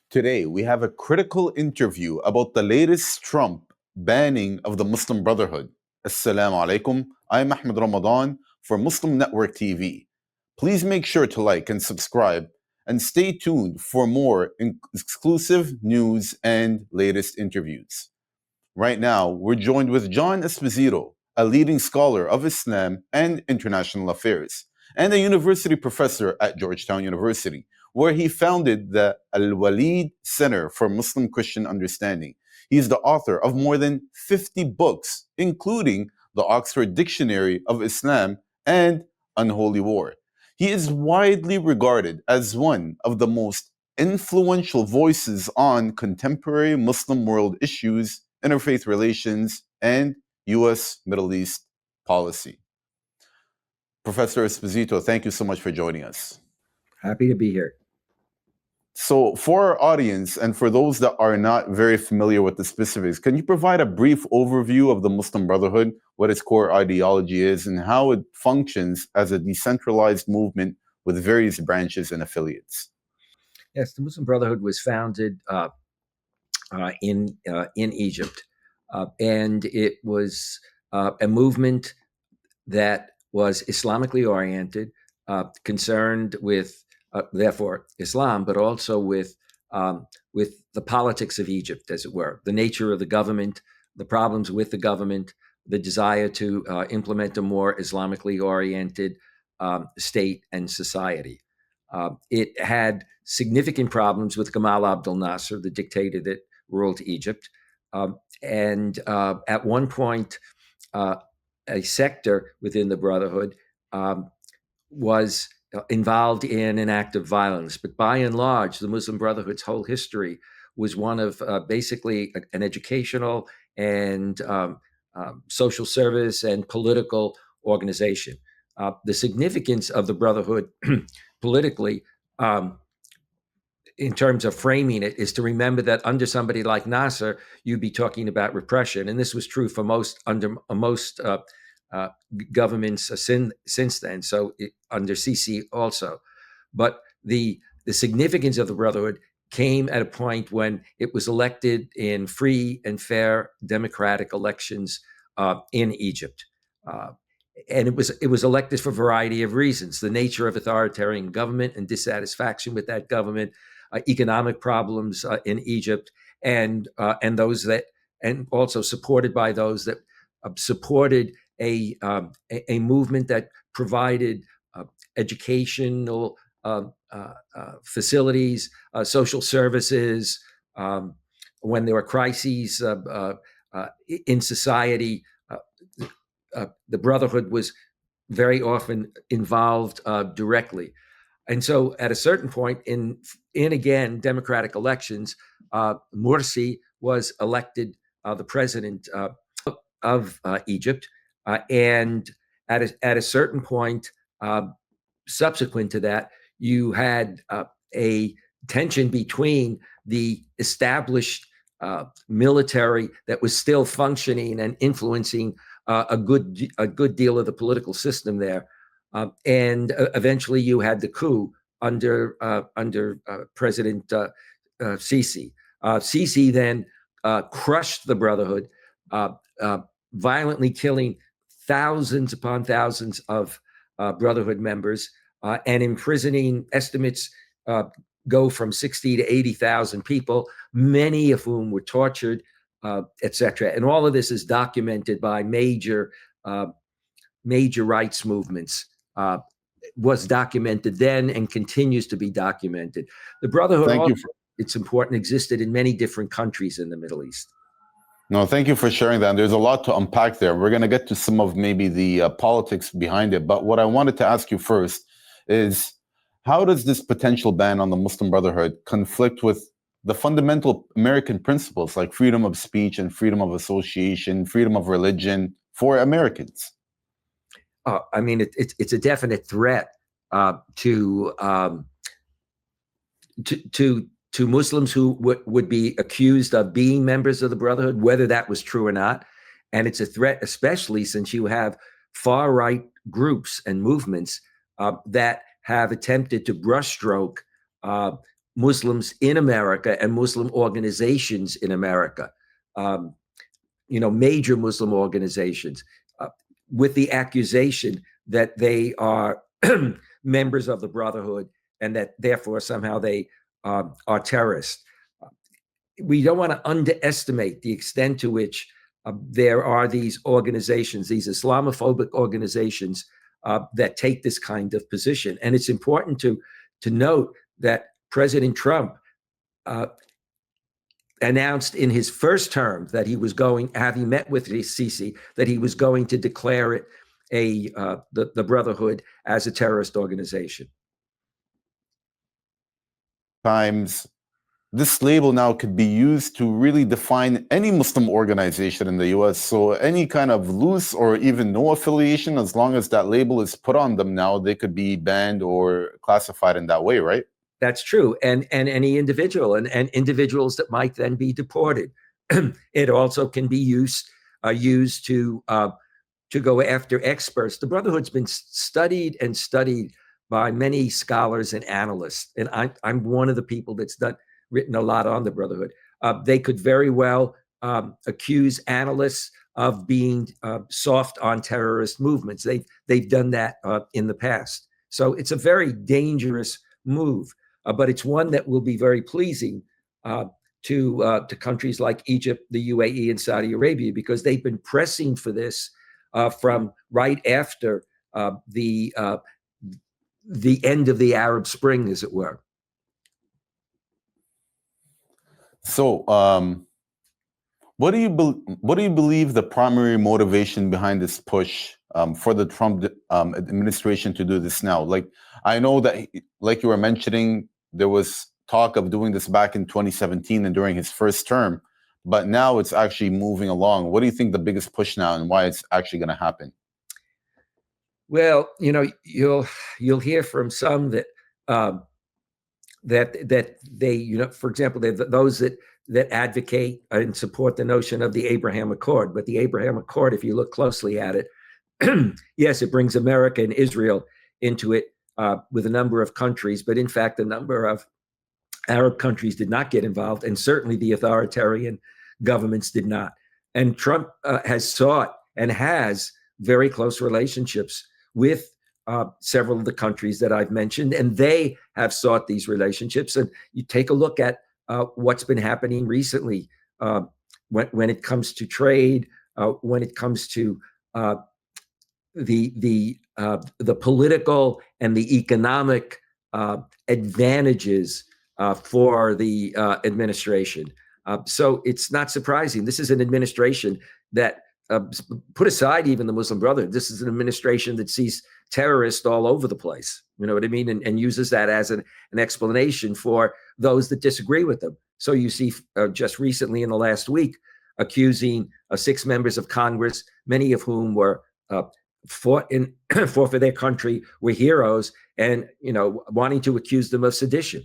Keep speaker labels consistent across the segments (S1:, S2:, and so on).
S1: Today, we have a critical interview about the latest Trump banning of the Muslim Brotherhood. Assalamu alaikum. I'm Ahmed Ramadan for Muslim Network TV. Please make sure to like and subscribe and stay tuned for more exclusive news and latest interviews. Right now, we're joined with John Esposito, a leading scholar of Islam and international affairs, and a university professor at Georgetown University, where he founded the Al-Walid Center for Muslim Christian Understanding. He is the author of more than 50 books, including the Oxford Dictionary of Islam and Unholy War. He is widely regarded as one of the most influential voices on contemporary Muslim world issues, interfaith relations, and U.S. Middle East policy. Professor Esposito, thank you so much for joining us.
S2: Happy to be here.
S1: So for our audience and for those that are not very familiar with the specifics, can you provide a brief overview of the Muslim Brotherhood, what its core ideology is, and how it functions as a decentralized movement with various branches and affiliates?
S2: Yes, the Muslim Brotherhood was founded in Egypt, and it was a movement that was Islamically oriented, concerned with therefore Islam, but also with the politics of Egypt, as it were, the nature of the government, the problems with the government, the desire to implement a more Islamically oriented state and society. It had significant problems with Gamal Abdel Nasser, the dictator that ruled Egypt. And at one point, a sector within the Brotherhood was involved in an act of violence. But by and large, the Muslim Brotherhood's whole history was one of basically an educational and social service and political organization. The significance of the Brotherhood politically, in terms of framing it, is to remember that under somebody like Nasser, you'd be talking about repression. And this was true for most governments since then. So under Sisi also. But the significance of the Brotherhood came at a point when it was elected in free and fair democratic elections in Egypt. And it was elected for a variety of reasons: the nature of authoritarian government and dissatisfaction with that government, economic problems in Egypt, and those that, and also supported by those that supported a movement that provided educational facilities, social services when there were crises in society. The Brotherhood was very often involved directly. And so at a certain point in again, democratic elections, Morsi was elected the president of Egypt. And at a certain point, subsequent to that, you had a tension between the established military that was still functioning and influencing a good deal of the political system there, and eventually you had the coup under President Sisi. Sisi then crushed the Brotherhood, violently killing thousands upon thousands of Brotherhood members, and imprisoning, estimates go from 60 to 80,000 people, many of whom were tortured, etc. And all of this is documented by major rights movements. Was documented then and continues to be documented. The Brotherhood, it's important, existed in many different countries in the Middle East.
S1: No, thank you for sharing that. There's a lot to unpack there. We're going to get to some of maybe the politics behind it. But what I wanted to ask you first is, how does this potential ban on the Muslim Brotherhood conflict with the fundamental American principles like freedom of speech and freedom of association, freedom of religion for Americans?
S2: I mean, it's a definite threat to Muslims who would be accused of being members of the Brotherhood, whether that was true or not. And it's a threat, especially since you have far-right groups and movements that have attempted to brushstroke Muslims in America and Muslim organizations in America, major Muslim organizations, with the accusation that they are members of the Brotherhood and that therefore somehow they are terrorists. We don't want to underestimate the extent to which there are these organizations, these Islamophobic organizations that take this kind of position. And it's important to note that President Trump announced in his first term that he was going, having met with Sisi, that he was going to declare it the Brotherhood as a terrorist organization.
S1: Times, this label now could be used to really define any Muslim organization in the US. So any kind of loose or even no affiliation, as long as that label is put on them now, they could be banned or classified in that way, right?
S2: That's true. And any individual and individuals that might then be deported. It also can be used to go after experts. The Brotherhood's been studied and studied by many scholars and analysts. And I'm one of the people that's written a lot on the Brotherhood. They could very well accuse analysts of being soft on terrorist movements. They've done that in the past. So it's a very dangerous move, but it's one that will be very pleasing to countries like Egypt, the UAE, and Saudi Arabia, because they've been pressing for this from right after the end of the Arab Spring, as it were.
S1: So, what do you believe the primary motivation behind this push for the Trump administration to do this now? Like, I know that, like you were mentioning, there was talk of doing this back in 2017 and during his first term, but now it's actually moving along. What do you think the biggest push now, and why it's actually going to happen?
S2: Well, you'll hear from some that that they, for example, those that advocate and support the notion of the Abraham Accord. But the Abraham Accord, if you look closely at it, yes, it brings America and Israel into it with a number of countries. But in fact, a number of Arab countries did not get involved, and certainly the authoritarian governments did not. And Trump has sought and has very close relationships with several of the countries that I've mentioned, and they have sought these relationships. And you take a look at what's been happening recently when it comes to trade, when it comes to the political and the economic advantages for the administration. So it's not surprising. This is an administration that, put aside even the Muslim Brotherhood, this is an administration that sees terrorists all over the place. You know what I mean? And uses that as an explanation for those that disagree with them. So you see just recently in the last week, accusing 6 members of Congress, many of whom were fought for their country, were heroes, and wanting to accuse them of sedition.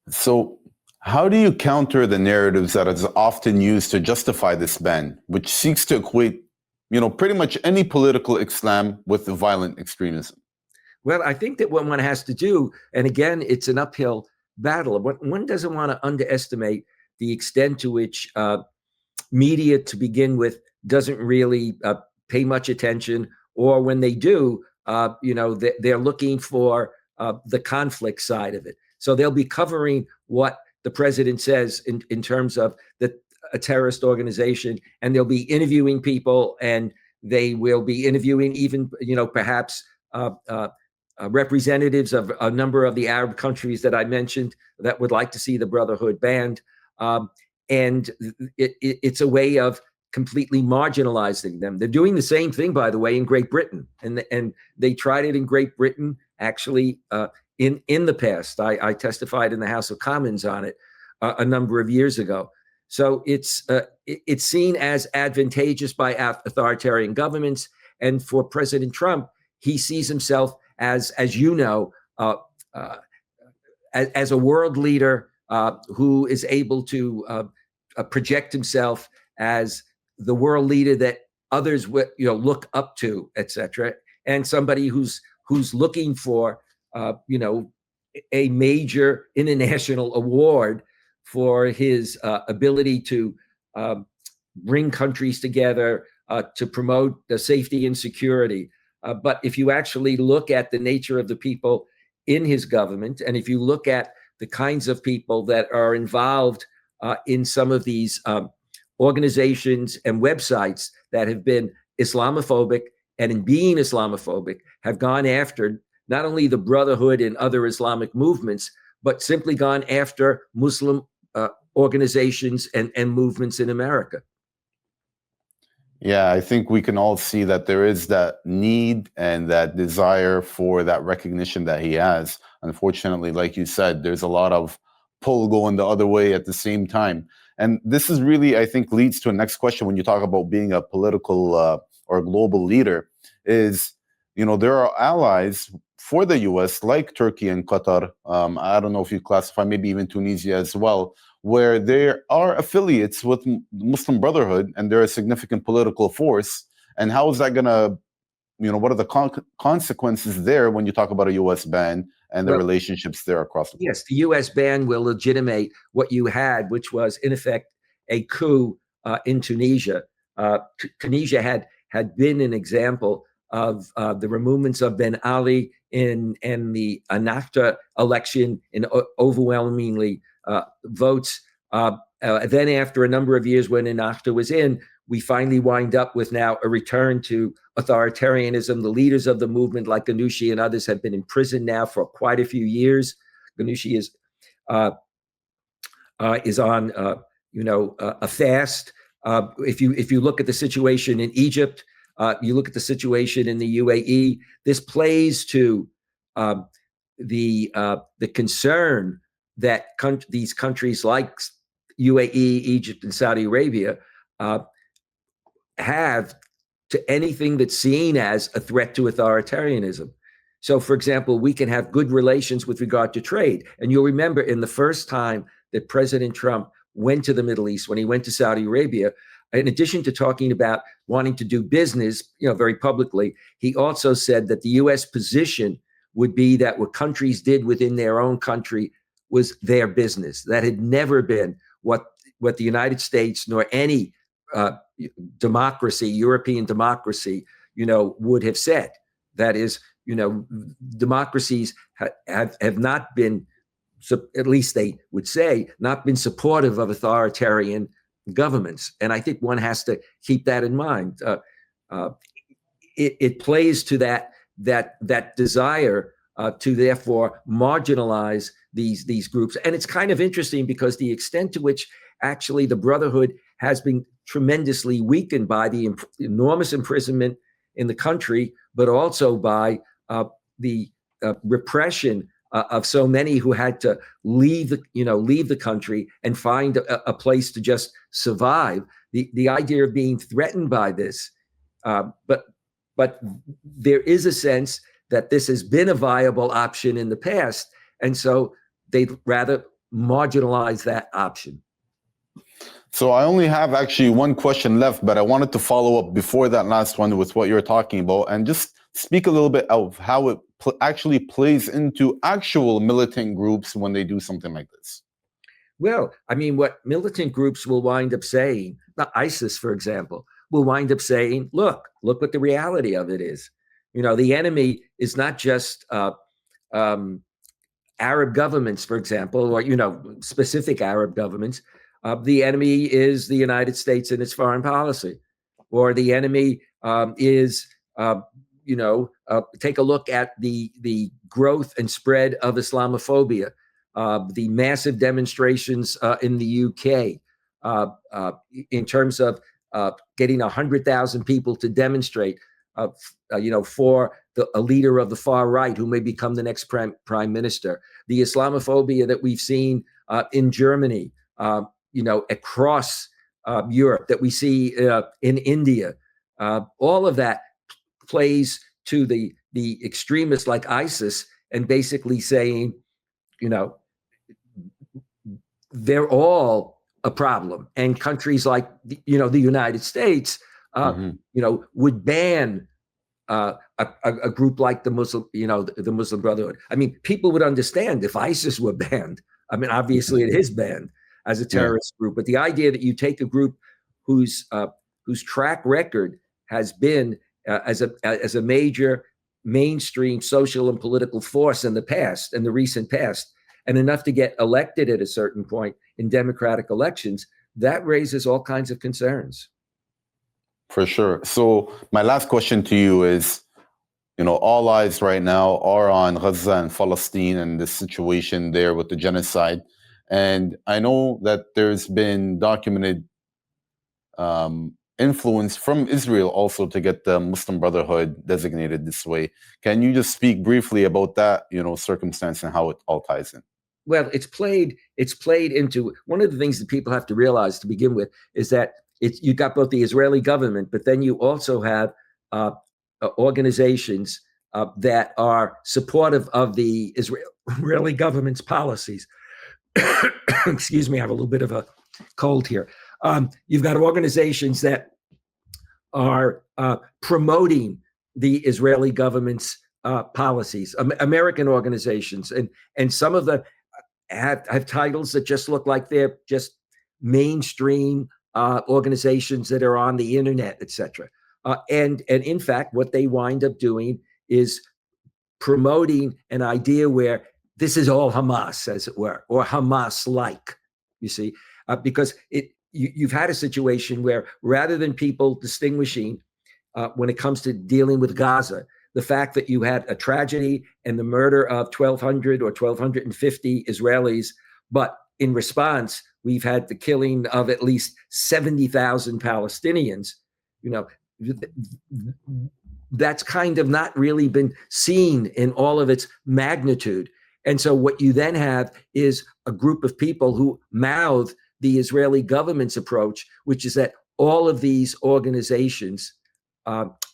S1: So how do you counter the narratives that is often used to justify this ban, which seeks to equate, pretty much any political Islam with violent extremism?
S2: Well, I think that what one has to do, and again, it's an uphill battle. One doesn't want to underestimate the extent to which media, to begin with, doesn't really pay much attention, or when they do, they're looking for the conflict side of it. So they'll be covering what the president says in terms of a terrorist organization, and they'll be interviewing people, and they will be interviewing even, perhaps representatives of a number of the Arab countries that I mentioned that would like to see the Brotherhood banned. And it's a way of completely marginalizing them. They're doing the same thing, by the way, in Great Britain, and they tried it in Great Britain actually in the past. I testified in the House of Commons on it a number of years ago. So it's seen as advantageous by authoritarian governments, and for President Trump, he sees himself as a world leader who is able to project himself as the world leader that others look up to, etc., and somebody who's looking for a major international award for his ability to bring countries together to promote the safety and security. But if you actually look at the nature of the people in his government, and if you look at the kinds of people that are involved in some of these organizations and websites that have been Islamophobic, and in being Islamophobic, have gone after not only the Brotherhood and other Islamic movements, but simply gone after Muslim organizations and movements in America.
S1: Yeah, I think we can all see that there is that need and that desire for that recognition that he has. Unfortunately, like you said, there's a lot of pull going the other way at the same time. And this is really, I think, leads to a next question when you talk about being a political or global leader is, there are allies for the US like Turkey and Qatar. I don't know if you classify maybe even Tunisia as well, where there are affiliates with the Muslim Brotherhood and they're a significant political force. And how is that going to, what are the consequences there when you talk about a U.S. ban and the relationships there across the board?
S2: Yes, the U.S. ban will legitimate what you had, which was, in effect, a coup in Tunisia. Tunisia had been an example of the removements of Ben Ali in the Ennahda election in overwhelmingly votes. Then after a number of years when Ennahda was in, we finally wind up with now a return to authoritarianism. The leaders of the movement, like Ghanouchi and others, have been in prison now for quite a few years. Ghanouchi is on a fast. If you look at the situation in Egypt, you look at the situation in the UAE. This plays to the concern that these countries like UAE, Egypt, and Saudi Arabia have to anything that's seen as a threat to authoritarianism. So, for example, we can have good relations with regard to trade. And you'll remember in the first time that President Trump went to the Middle East, when he went to Saudi Arabia, in addition to talking about wanting to do business, very publicly, he also said that the U.S. position would be that what countries did within their own country was their business. That had never been what the United States nor any democracy, European democracy, would have said. That is, democracies have not been, at least they would say, not been supportive of authoritarian governments. And I think one has to keep that in mind. It plays to that desire to therefore marginalize these groups. And it's kind of interesting because the extent to which actually the Brotherhood has been tremendously weakened by the enormous imprisonment in the country, but also by the repression of so many who had to leave the country and find a place to just survive. The idea of being threatened by this, but there is a sense that this has been a viable option in the past, and so they'd rather marginalize that option.
S1: So I only have actually one question left, but I wanted to follow up before that last one with what you're talking about and just speak a little bit of how it actually plays into actual militant groups when they do something like this.
S2: Well, I mean, what militant groups will wind up saying, not ISIS, for example, will wind up saying, look what the reality of it is. The enemy is not just Arab governments, for example, or, specific Arab governments. The enemy is the United States and its foreign policy, or the enemy is, take a look at the growth and spread of Islamophobia, the massive demonstrations in the UK, in terms of getting 100,000 people to demonstrate, for a leader of the far right who may become the next prime minister. The Islamophobia that we've seen in Germany, across Europe, that we see in India, all of that plays to the extremists like ISIS and basically saying, they're all a problem. And countries like, the United States, would ban a group like the Muslim, the Muslim Brotherhood. I mean, people would understand if ISIS were banned. I mean, obviously it is banned as a terrorist group, but the idea that you take a group whose track record has been as a major mainstream social and political force in the recent past, and enough to get elected at a certain point in democratic elections, that raises all kinds of concerns.
S1: For sure. So my last question to you is, all eyes right now are on Gaza and Palestine and the situation there with the genocide. And I know that there's been documented influence from Israel also to get the Muslim Brotherhood designated this way. Can you just speak briefly about that, circumstance and how it all ties in?
S2: Well, it's played into one of the things that people have to realize to begin with is that you got both the Israeli government, but then you also have organizations that are supportive of the Israeli government's policies. Excuse me, I have a little bit of a cold here. You've got organizations that are promoting the Israeli government's policies, American organizations, and some of them have titles that just look like they're just mainstream organizations that are on the internet, etc. And in fact, what they wind up doing is promoting an idea where this is all Hamas, as it were, or Hamas-like. You see, because you've had a situation where rather than people distinguishing when it comes to dealing with Gaza, the fact that you had a tragedy and the murder of 1,200 or 1,250 Israelis, but in response, we've had the killing of at least 70,000 Palestinians, that's kind of not really been seen in all of its magnitude. And so what you then have is a group of people who mouth the Israeli government's approach, which is that all of these organizations,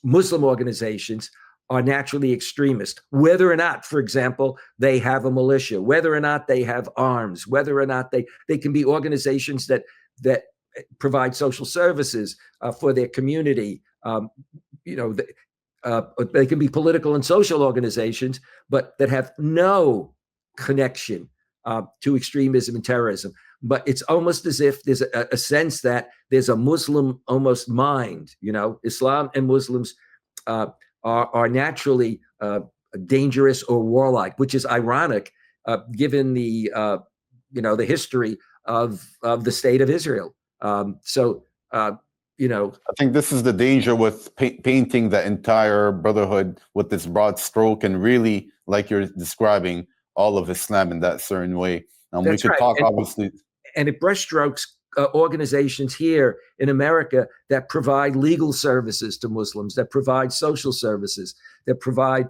S2: Muslim organizations, are naturally extremist, whether or not, for example, they have a militia, whether or not they have arms, whether or not they can be organizations that provide social services for their community. They can be political and social organizations, but that have no connection to extremism and terrorism. But it's almost as if there's a sense that there's a Muslim almost mind. Islam and Muslims are naturally dangerous or warlike, which is ironic given the the history of the state of Israel.
S1: I think this is the danger with painting the entire brotherhood with this broad stroke and really, like you're describing, all of Islam in that certain way. We could talk, obviously.
S2: And it brushstrokes organizations here in America that provide legal services to Muslims, that provide social services, that provide,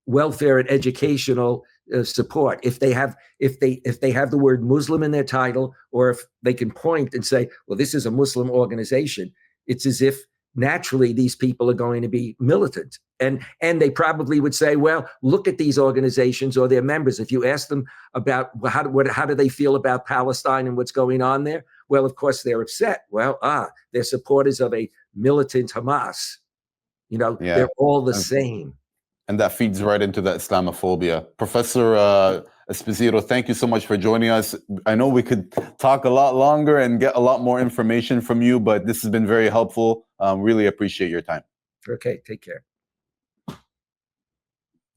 S2: welfare and educational support. If they have the word Muslim in their title, or if they can point and say, well, this is a Muslim organization, it's as if naturally these people are going to be militant. And they probably would say, well, look at these organizations or their members. If you ask them about how do they feel about Palestine and what's going on there? Well, of course, they're upset. Well, they're supporters of a militant Hamas. They're all the same.
S1: And that feeds right into that Islamophobia. Professor Esposito, thank you so much for joining us. I know we could talk a lot longer and get a lot more information from you, but this has been very helpful. Really appreciate your time.
S2: Okay, take care.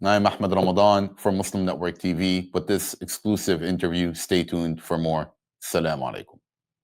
S1: I'm Ahmed Ramadan for Muslim Network TV. With this exclusive interview, stay tuned for more. Assalamu alaikum.